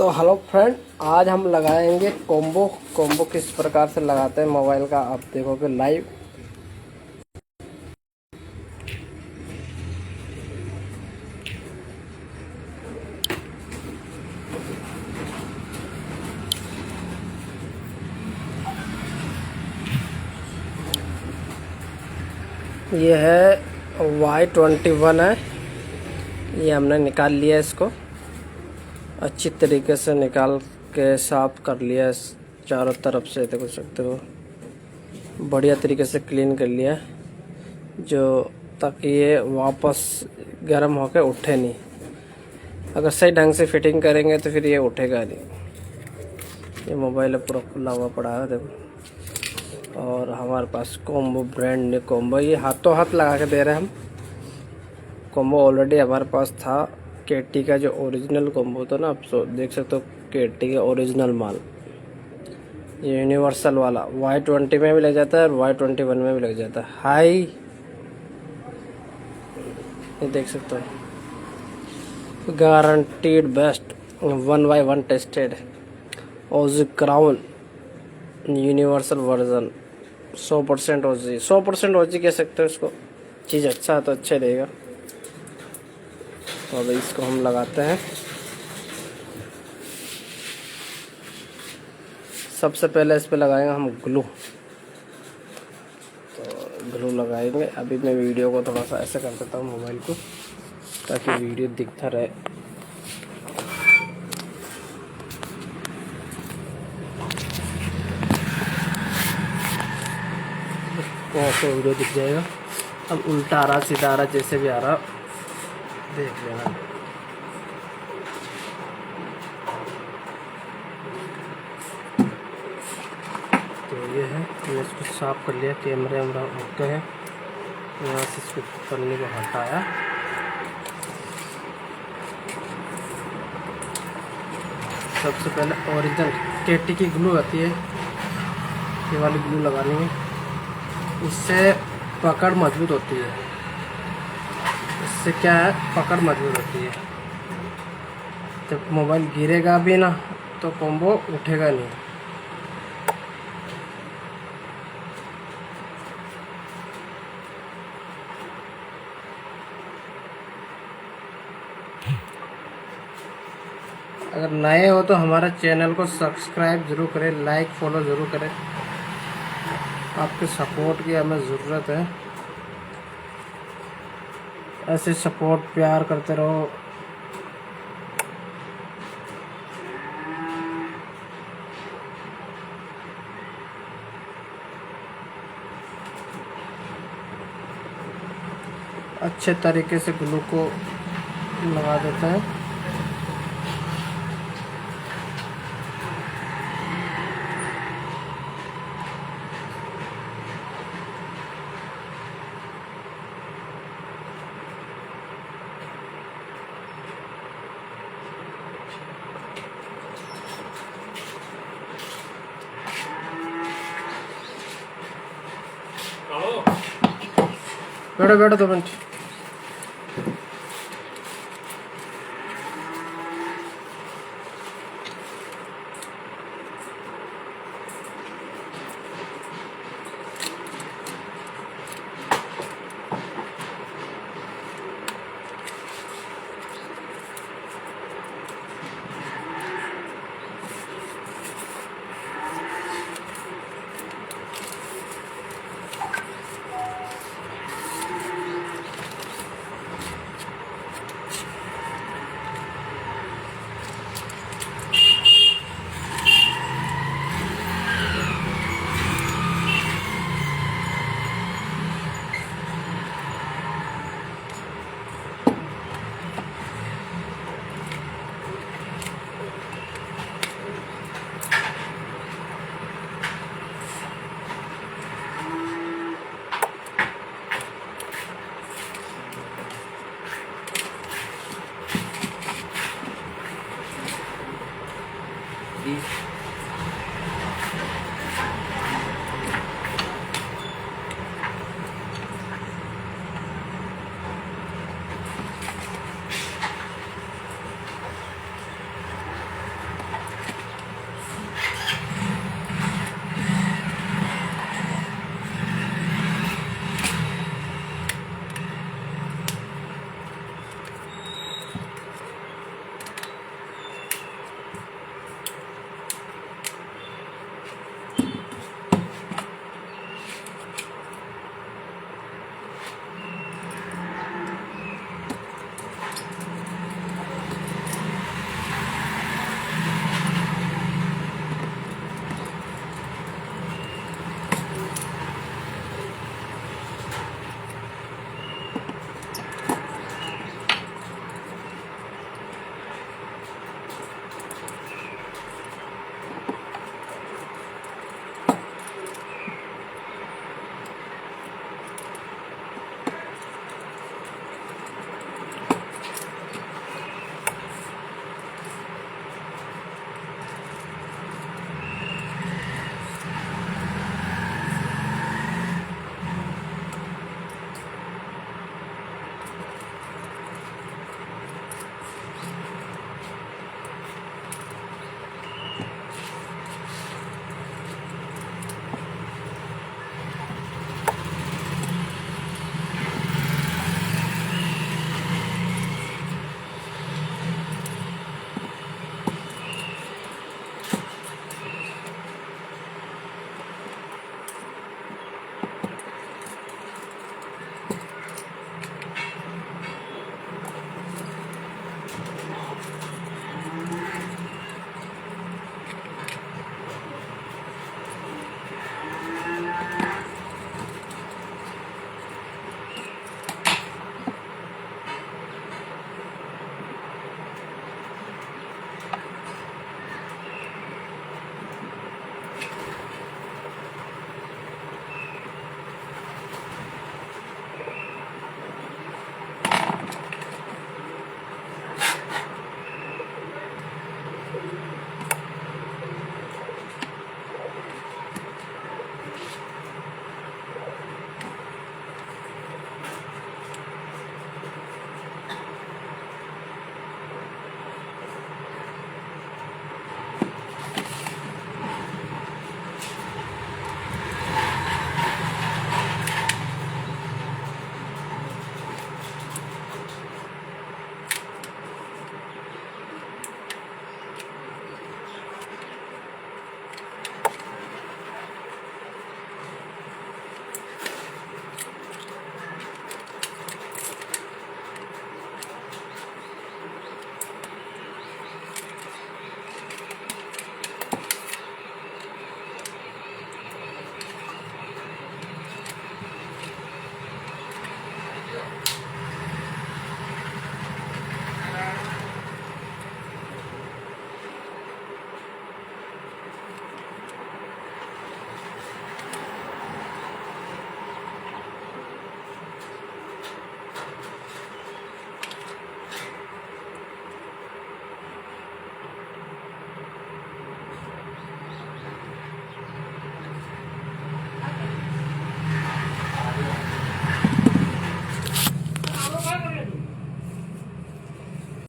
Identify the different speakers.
Speaker 1: तो hello friend, आज हम लगाएंगे कॉम्बो किस प्रकार से लगाते हैं मोबाइल का आप देखोगे लाइव। ये है Y21 है, ये हमने निकाल लिया इसको अच्छी तरीके से निकाल के साफ कर लिया चारों तरफ से, देख सकते हो बढ़िया तरीके से क्लीन कर लिया जो ताकि ये वापस गर्म होकर उठे नहीं। अगर सही ढंग से फिटिंग करेंगे तो फिर ये उठेगा नहीं। ये मोबाइल पूरा खुला हुआ पड़ा है देखो। और हमारे पास कॉम्बो ब्रांड न्यू कॉम्बो, ये हाथों हाथ लगा के दे रहे हैं हम। कॉम्बो ऑलरेडी हमारे पास था केटी का, जो ओरिजिनल कॉम्बो था ना, आप देख सकते हो केटी का ओरिजिनल माल। ये यूनिवर्सल वाला Y20 में भी लग जाता है और Y21 में भी लग जाता है। हाई ये देख सकते हो, गारंटीड बेस्ट 1x1 टेस्टेड ओजी क्राउन यूनिवर्सल वर्जन 100% ओजी, 100% ओजी कह सकते हो इसको। चीज़ अच्छा है तो अच्छा रहेगा। तो अब इसको हम लगाते हैं। सबसे पहले इस पे लगाएंगे हम ग्लू। तो ग्लू लगाएंगे। अभी मैं वीडियो को थोड़ा सा ऐसे कर देता हूँ मोबाइल को, ताकि वीडियो दिखता रहे। ऐसे वीडियो दिख जाएगा। अब उल्टा आ रहा सीधा आ रहा जैसे भी आ रहा देख लेना। तो ये है, मैंने इसको साफ कर लिया। कैमरे वैमरा ओके है। यहाँ से इसको पन्नी को हटाया। सबसे पहले ओरिजिनल केटी की ग्लू आती है, ये वाली ग्लू लगानी है। इससे पकड़ मजबूत होती है। इससे क्या है, पकड़ मजबूत होती है। जब मोबाइल गिरेगा भी ना तो कॉम्बो उठेगा नहीं। अगर नए हो तो हमारे चैनल को सब्सक्राइब जरूर करें, लाइक फॉलो ज़रूर करें। आपके सपोर्ट की हमें ज़रूरत है। ऐसे सपोर्ट प्यार करते रहो। अच्छे तरीके से ग्लू को लगा देते हैं। बैठो बैठो 2 मिनट।